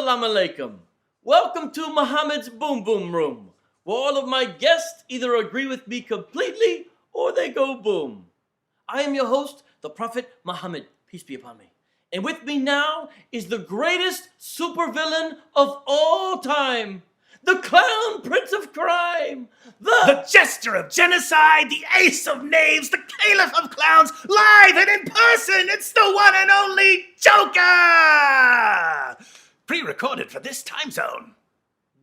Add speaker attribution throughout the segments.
Speaker 1: Assalamu alaikum. Welcome to Muhammad's Boom Boom Room, where all of my guests either agree with me completely or they go boom. I am your host, the Prophet Muhammad, peace be upon me. And with me now is the greatest supervillain of all time, the clown prince of crime,
Speaker 2: the jester of genocide, the ace of knaves, the caliph of clowns, live and in person, it's the one and only Joker! Pre-recorded for this time zone.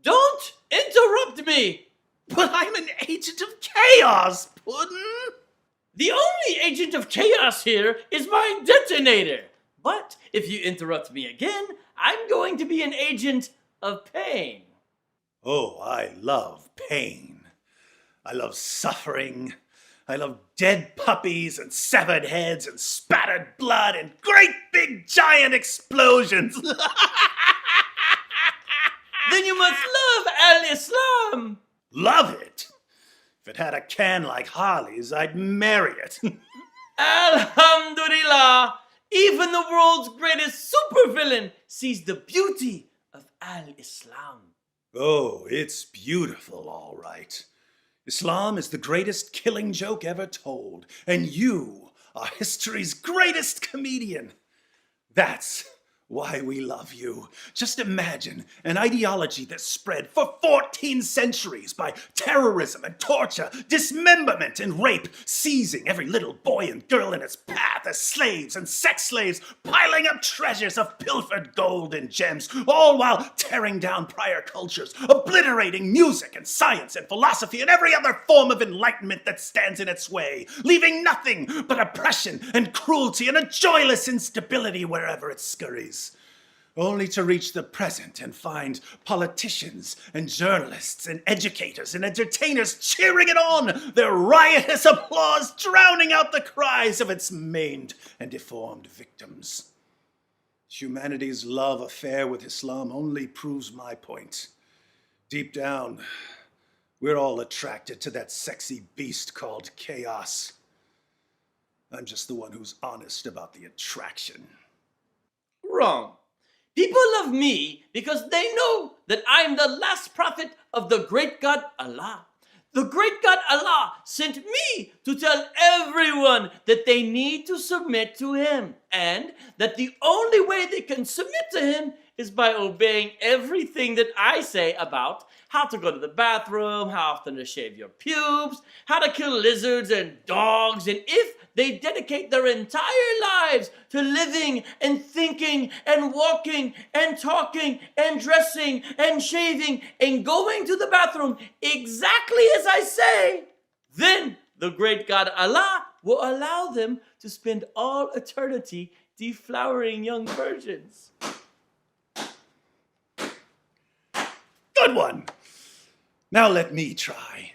Speaker 1: Don't interrupt me!
Speaker 2: But I'm an agent of chaos, Puddin'!
Speaker 1: The only agent of chaos here is my detonator. But if you interrupt me again, I'm going to be an agent of pain.
Speaker 2: Oh, I love pain. I love suffering. I love dead puppies and severed heads and spattered blood and great big giant explosions.
Speaker 1: Then you must love Al-Islam.
Speaker 2: Love it? If it had a can like Harley's, I'd marry it.
Speaker 1: Alhamdulillah, even the world's greatest supervillain sees the beauty of Al-Islam.
Speaker 2: Oh, it's beautiful, all right. Islam is the greatest killing joke ever told, and you are history's greatest comedian. That's why we love you. Just imagine an ideology that spread for 14 centuries by terrorism and torture, dismemberment and rape, seizing every little boy and girl in its path as slaves and sex slaves, piling up treasures of pilfered gold and gems, all while tearing down prior cultures, obliterating music and science and philosophy and every other form of enlightenment that stands in its way, leaving nothing but oppression and cruelty and a joyless instability wherever it scurries. Only to reach the present and find politicians and journalists and educators and entertainers cheering it on, their riotous applause drowning out the cries of its maimed and deformed victims. Humanity's love affair with Islam only proves my point. Deep down, we're all attracted to that sexy beast called chaos. I'm just the one who's honest about the attraction.
Speaker 1: Wrong. People love me because they know that I am the last prophet of the great God Allah. The great God Allah sent me to tell everyone that they need to submit to him, and that the only way they can submit to him is by obeying everything that I say about how to go to the bathroom, how often to shave your pubes, how to kill lizards and dogs, and if they dedicate their entire lives to living and thinking and walking and talking and dressing and shaving and going to the bathroom exactly as I say, then the great God Allah will allow them to spend all eternity deflowering young virgins.
Speaker 2: Good one. Now let me try.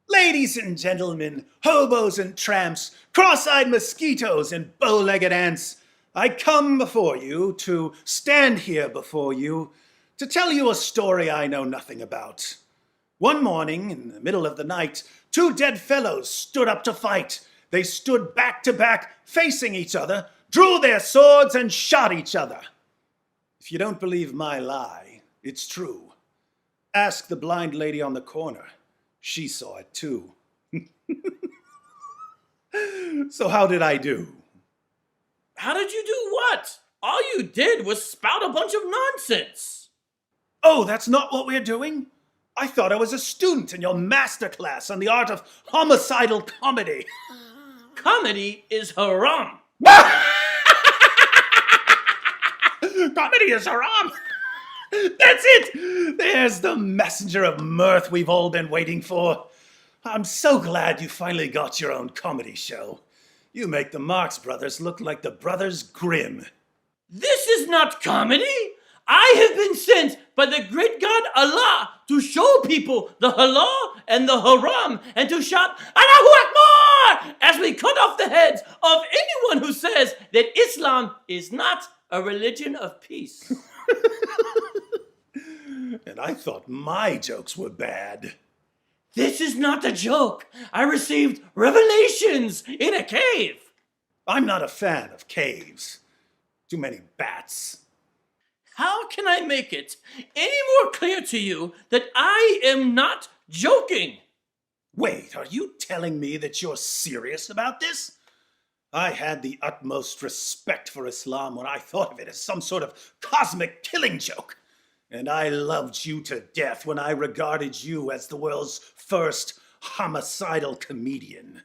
Speaker 2: Ladies and gentlemen, hobos and tramps, cross-eyed mosquitoes and bow-legged ants, I come before you to stand here before you to tell you a story I know nothing about. One morning, in the middle of the night, two dead fellows stood up to fight. They stood back to back, facing each other, drew their swords and shot each other. If you don't believe my lie, it's true. Ask the blind lady on the corner. She saw it too. So how did I do?
Speaker 1: How did you do what? All you did was spout a bunch of nonsense.
Speaker 2: Oh, that's not what we're doing? I thought I was a student in your master class on the art of homicidal comedy.
Speaker 1: Comedy is haram.
Speaker 2: Comedy is haram. That's it! There's the messenger of mirth we've all been waiting for. I'm so glad you finally got your own comedy show. You make the Marx Brothers look like the Brothers Grimm.
Speaker 1: This is not comedy. I have been sent by the great God Allah to show people the halal and the haram and to shout Allahu Akbar as we cut off the heads of anyone who says that Islam is not a religion of peace.
Speaker 2: And I thought my jokes were bad.
Speaker 1: This is not a joke. I received revelations in a cave.
Speaker 2: I'm not a fan of caves. Too many bats.
Speaker 1: How can I make it any more clear to you that I am not joking?
Speaker 2: Wait, are you telling me that you're serious about this? I had the utmost respect for Islam when I thought of it as some sort of cosmic killing joke. And I loved you to death when I regarded you as the world's first homicidal comedian.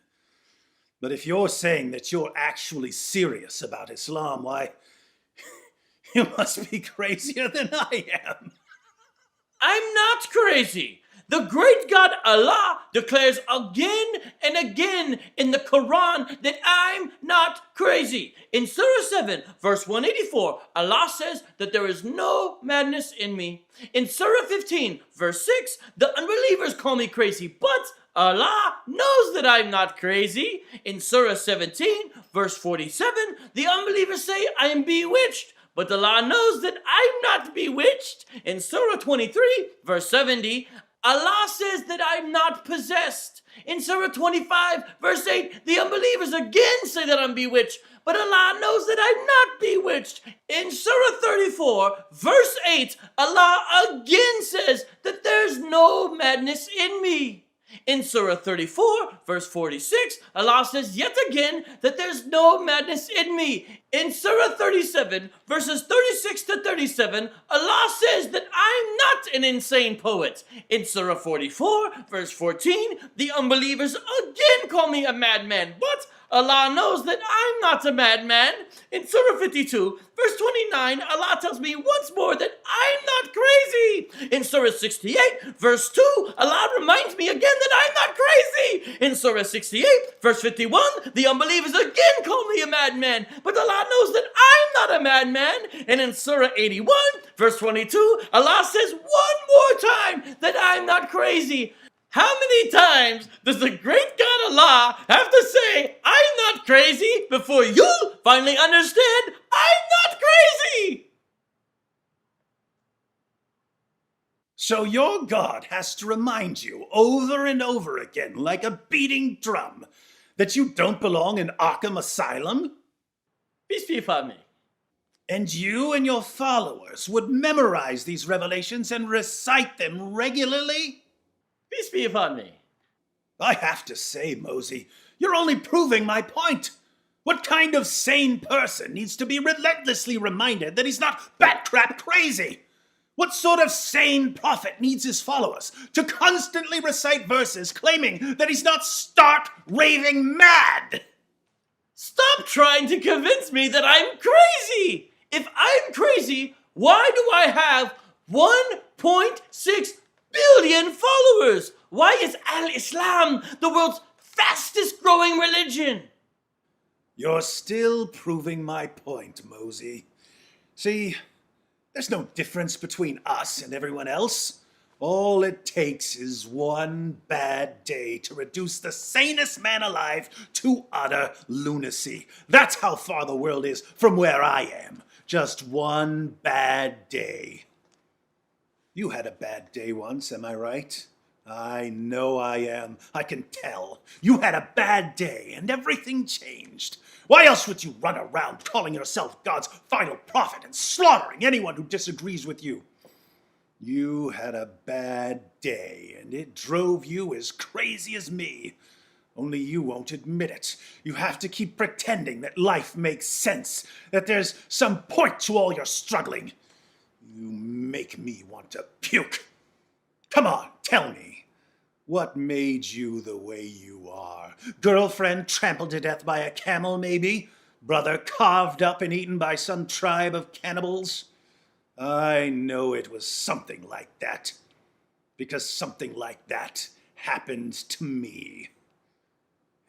Speaker 2: But if you're saying that you're actually serious about Islam, why, you must be crazier than I am.
Speaker 1: I'm not crazy. The great God Allah declares again and again in the Quran that I'm not crazy. In Surah 7, verse 184, Allah says that there is no madness in me. In Surah 15, verse 6, the unbelievers call me crazy, but Allah knows that I'm not crazy. In Surah 17, verse 47, the unbelievers say I am bewitched, but Allah knows that I'm not bewitched. In Surah 23, verse 70, Allah says that I'm not possessed. In Surah 25, verse 8, the unbelievers again say that I'm bewitched, but Allah knows that I'm not bewitched. In Surah 34, verse 8, Allah again says that there's no madness in me. In Surah 34, verse 46, Allah says yet again that there's no madness in me. In Surah 37, verses 36 to 37, Allah says that I'm not an insane poet. In Surah 44, verse 14, the unbelievers again call me a madman, but Allah knows that I'm not a madman. In Surah 52, verse 29, Allah tells me once more that I'm not crazy. In Surah 68, verse 2, Allah reminds me again that I'm not crazy. In Surah 68, verse 51, the unbelievers again call me a madman, but Allah knows that I'm not a madman. And in Surah 81, verse 22, Allah says one more time that I'm not crazy. How many times does the great God Allah have to say, I'm not crazy, before you'll finally understand I'm not crazy?
Speaker 2: So your God has to remind you over and over again, like a beating drum, that you don't belong in Arkham Asylum?
Speaker 1: Peace be upon me.
Speaker 2: And you and your followers would memorize these revelations and recite them regularly?
Speaker 1: Peace be upon me.
Speaker 2: I have to say, Mosey, you're only proving my point. What kind of sane person needs to be relentlessly reminded that he's not bat-crap crazy? What sort of sane prophet needs his followers to constantly recite verses claiming that he's not stark raving mad?
Speaker 1: Stop trying to convince me that I'm crazy. If I'm crazy, why do I have 1.6 billion followers? Why is Al-Islam the world's fastest growing religion?
Speaker 2: You're still proving my point, Mosey. See, there's no difference between us and everyone else. All it takes is one bad day to reduce the sanest man alive to utter lunacy. That's how far the world is from where I am. Just one bad day. You had a bad day once, am I right? I know I am. I can tell. You had a bad day and everything changed. Why else would you run around calling yourself God's final prophet and slaughtering anyone who disagrees with you? You had a bad day and it drove you as crazy as me. Only you won't admit it. You have to keep pretending that life makes sense, that there's some point to all your struggling. You make me want to puke. Come on, tell me. What made you the way you are? Girlfriend trampled to death by a camel, maybe? Brother carved up and eaten by some tribe of cannibals? I know it was something like that. Because something like that happened to me.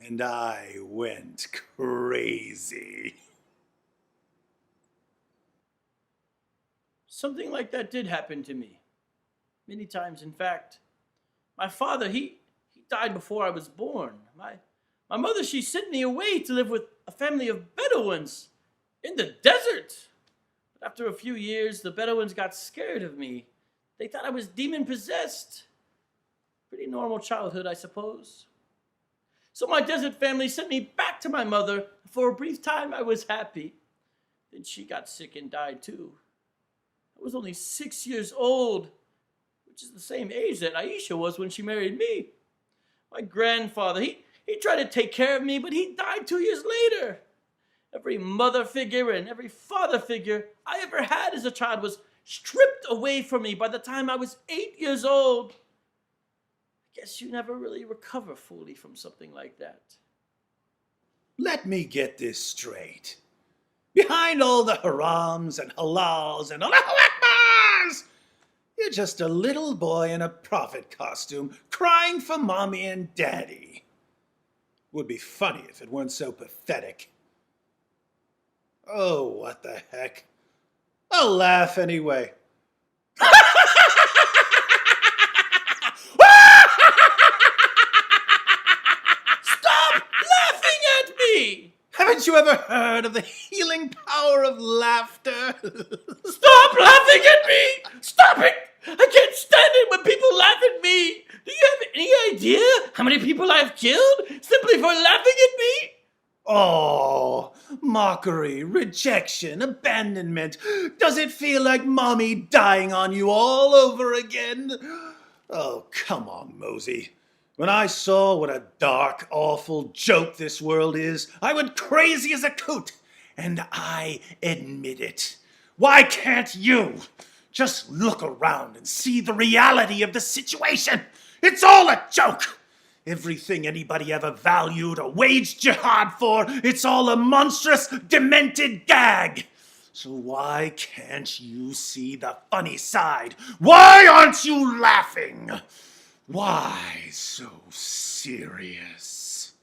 Speaker 2: And I went crazy.
Speaker 1: Something like that did happen to me. Many times, in fact. My father, he died before I was born. My mother, she sent me away to live with a family of Bedouins in the desert. But after a few years, the Bedouins got scared of me. They thought I was demon-possessed. Pretty normal childhood, I suppose. So my desert family sent me back to my mother. For a brief time, I was happy. Then she got sick and died too. I was only 6 years old, which is the same age that Aisha was when she married me. My grandfather, he tried to take care of me, but he died 2 years later. Every mother figure and every father figure I ever had as a child was stripped away from me by the time I was 8 years old. I guess you never really recover fully from something like that.
Speaker 2: Let me get this straight. Behind all the harams and halals and Allahu Akbars, you're just a little boy in a prophet costume crying for mommy and daddy. Would be funny if it weren't so pathetic. Oh, what the heck. I'll laugh anyway.
Speaker 1: Stop laughing at me!
Speaker 2: Haven't you ever heard of the healing power of laughter?
Speaker 1: Stop laughing at me! Stop it! I can't stand it when people laugh at me! Do you have any idea how many people I've killed simply for laughing at me?
Speaker 2: Oh, mockery, rejection, abandonment. Does it feel like mommy dying on you all over again? Oh, come on, Mosey. When I saw what a dark, awful joke this world is, I went crazy as a coot, and I admit it. Why can't you? Just look around and see the reality of the situation. It's all a joke. Everything anybody ever valued or waged jihad for, it's all a monstrous, demented gag. So why can't you see the funny side? Why aren't you laughing? Why so serious?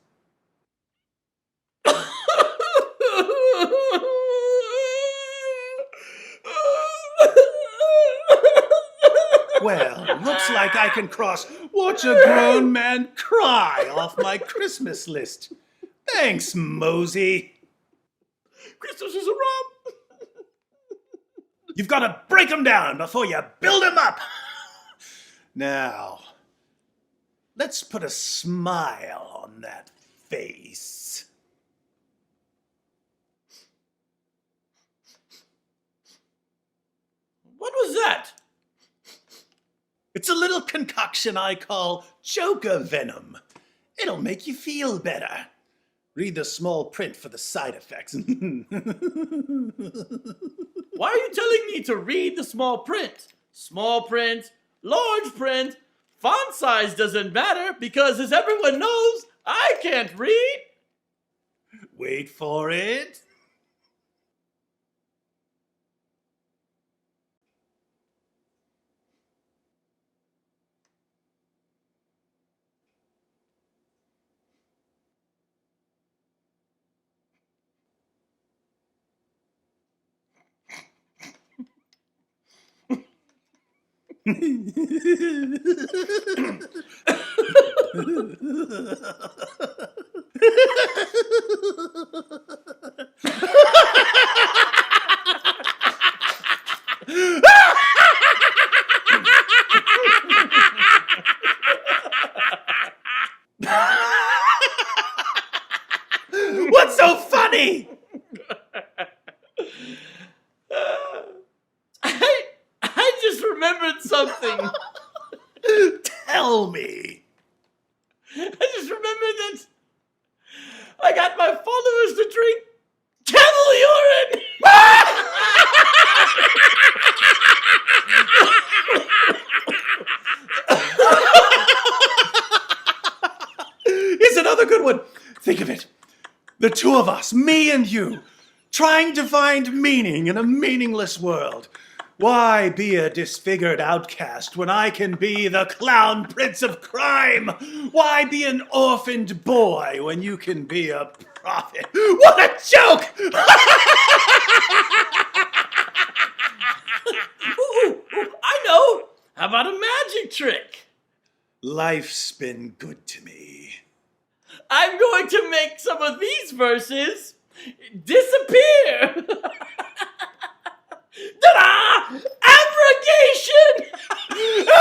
Speaker 2: Well, looks like I can cross "watch a grown man cry" off my Christmas list. Thanks, Mosey.
Speaker 1: Christmas is a romp.
Speaker 2: You've got to break them down before you build them up. Now, let's put a smile on that face.
Speaker 1: What was that?
Speaker 2: It's a little concoction I call Joker Venom. It'll make you feel better. Read the small print for the side effects.
Speaker 1: Why are you telling me to read the small print? Small print, large print, font size doesn't matter because, as everyone knows, I can't read.
Speaker 2: Wait for it. What's so funny?
Speaker 1: I just remembered something.
Speaker 2: Tell me.
Speaker 1: I just remembered that I got my followers to drink camel urine.
Speaker 2: Here's another good one. Think of it. The two of us, me and you, trying to find meaning in a meaningless world. Why be a disfigured outcast when I can be the clown prince of crime? Why be an orphaned boy when you can be a prophet? What a joke!
Speaker 1: Ooh, I know. How about a magic trick?
Speaker 2: Life's been good to me.
Speaker 1: I'm going to make some of these verses disappear. Ta-da! Abrogation!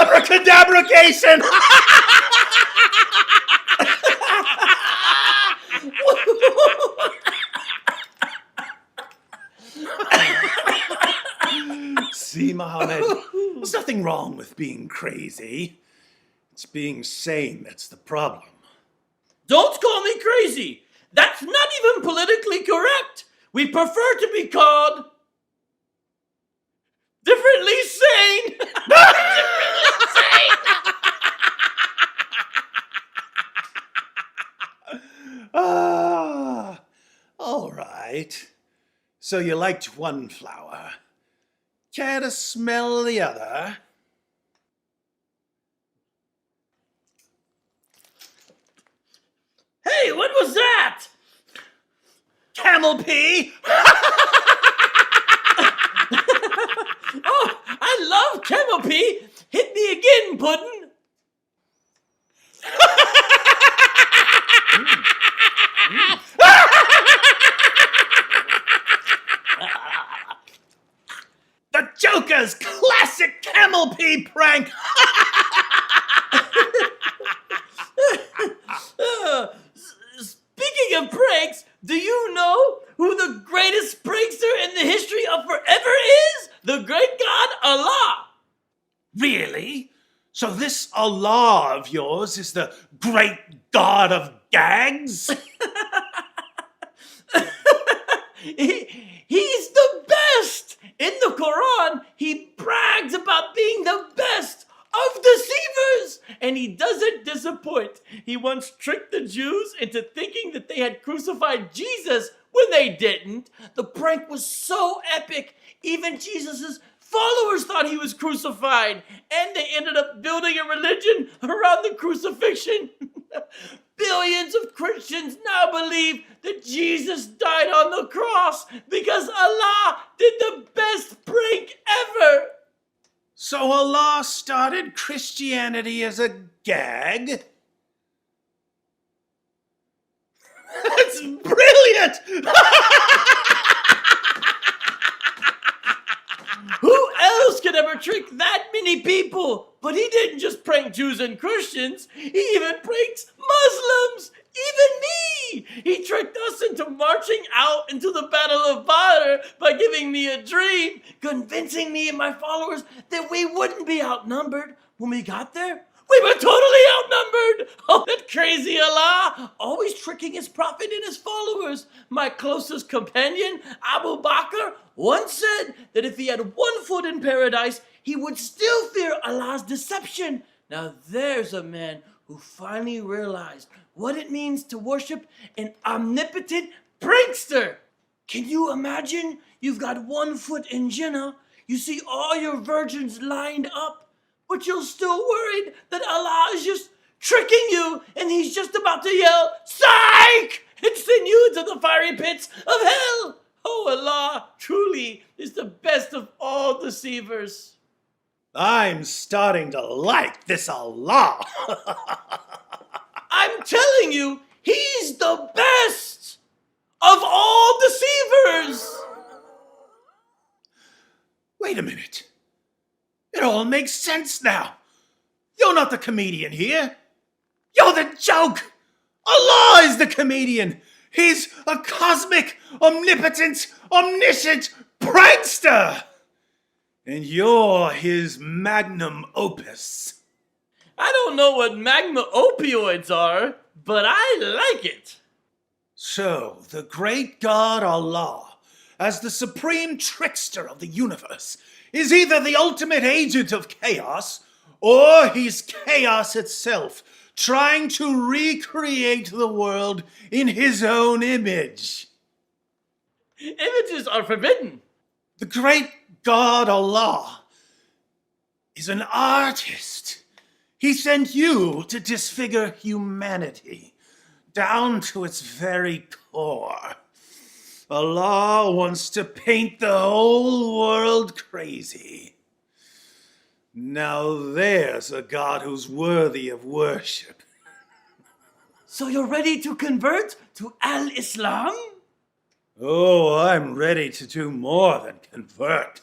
Speaker 2: Abracadabration! See Muhammad. There's nothing wrong with being crazy. It's being sane that's the problem.
Speaker 1: Don't call me crazy. That's not even politically correct. We prefer to be called differently sane. Differently sane.
Speaker 2: Ah, all right. So you liked one flower. Care to smell the other?
Speaker 1: Hey, what was that?
Speaker 2: Camel pee!
Speaker 1: Oh, I love camel pee. Hit me again, Puddin'.
Speaker 2: The Joker's classic camel pee prank!
Speaker 1: Speaking of pranks, do you know who the greatest prankster in the history of forever is? The great God Allah.
Speaker 2: Really? So this Allah of yours is the great god of gags?
Speaker 1: He's the best. In the Quran, he brags about being the best of deceivers, and he doesn't disappoint. He once tricked the Jews into thinking that they had crucified Jesus when they didn't. The prank was so epic, even Jesus's followers thought he was crucified, and they ended up building a religion around the crucifixion. Billions of Christians now believe that Jesus died on the cross because Allah did the best prank ever.
Speaker 2: So Allah started Christianity as a gag? That's brilliant!
Speaker 1: Who else could ever trick that many people? But he didn't just prank Jews and Christians. He even pranks Muslims. Even me. He tricked us into marching out into the Battle of Badr by giving me a dream, convincing me and my followers that we wouldn't be outnumbered when we got there. We were totally outnumbered! Oh, that crazy Allah! Always tricking his prophet and his followers. My closest companion, Abu Bakr, once said that if he had one foot in paradise, he would still fear Allah's deception. Now there's a man who finally realized what it means to worship an omnipotent prankster. Can you imagine? You've got 1 foot in Jannah, you see all your virgins lined up, but you're still worried that Allah is just tricking you and he's just about to yell, "Psych!" and send you into the fiery pits of hell. Oh, Allah truly is the best of all deceivers.
Speaker 2: I'm starting to like this Allah.
Speaker 1: I'm telling you, he's the best of all deceivers.
Speaker 2: Wait a minute. It all makes sense now. You're not the comedian here. You're the joke. Allah is the comedian. He's a cosmic, omnipotent, omniscient prankster. And you're his magnum opus.
Speaker 1: I don't know what magma opioids are, but I like it.
Speaker 2: So, the great God Allah, as the supreme trickster of the universe, is either the ultimate agent of chaos, or he's chaos itself, trying to recreate the world in his own image.
Speaker 1: Images are forbidden.
Speaker 2: The great God Allah is an artist. He sent you to disfigure humanity down to its very core. Allah wants to paint the whole world crazy. Now there's a God who's worthy of worship.
Speaker 1: So you're ready to convert to Al-Islam?
Speaker 2: Oh, I'm ready to do more than convert.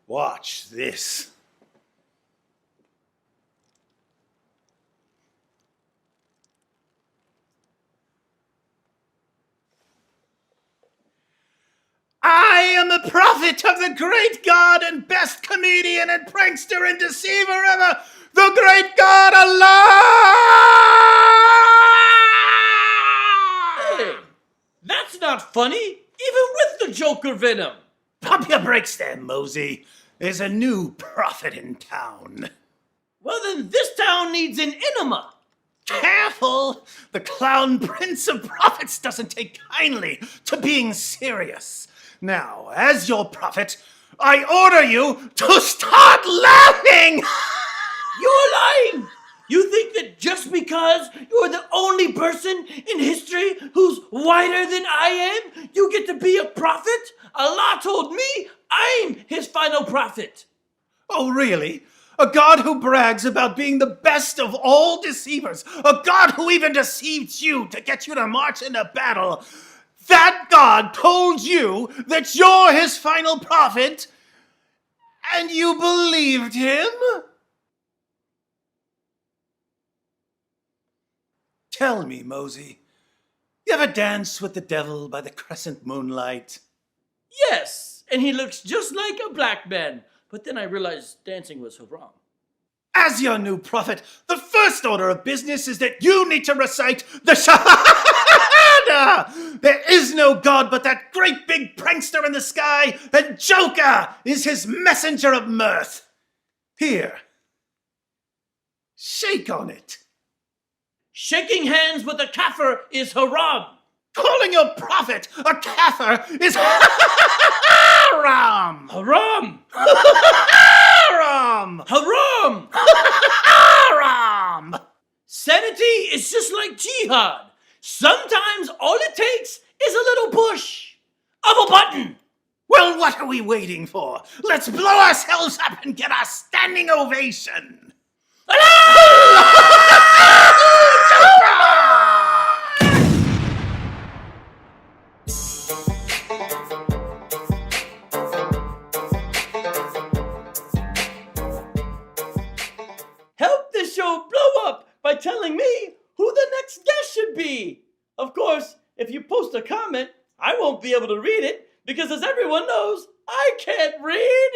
Speaker 2: Watch this. I am a prophet prophet of the great God and best comedian and prankster and deceiver ever, the great God Allah!
Speaker 1: Hey, that's not funny, even with the Joker venom.
Speaker 2: Pump your brakes there, Mosey. There's a new prophet in town.
Speaker 1: Well, then this town needs an enema.
Speaker 2: Careful! The clown prince of prophets doesn't take kindly to being serious. Now, as your prophet, I order you to start laughing!
Speaker 1: You're lying! You think that just because you're the only person in history who's whiter than I am, you get to be a prophet? Allah told me I'm his final prophet.
Speaker 2: Oh, really? A God who brags about being the best of all deceivers. A God who even deceived you to get you to march into battle. That God told you that you're his final prophet, and you believed him? Tell me, Mosey, you ever dance with the devil by the crescent moonlight?
Speaker 1: Yes, and he looks just like a black man. But then I realized dancing was haram.
Speaker 2: As your new prophet, the first order of business is that you need to recite the Shahada! There is no God but that great big prankster in the sky, and Joker is his messenger of mirth. Here, shake on it.
Speaker 1: Shaking hands with a kafir is haram.
Speaker 2: Calling your prophet a kafir is haram!
Speaker 1: Haram!
Speaker 2: Haram!
Speaker 1: Haram!
Speaker 2: Haram!
Speaker 1: Sanity is just like jihad. Sometimes all it takes is a little push of a button.
Speaker 2: Well, what are we waiting for? Let's blow ourselves up and get our standing ovation!
Speaker 1: Help this show blow up by telling me who the next guest should be. Of course, if you post a comment, I won't be able to read it because, as everyone knows, I can't read.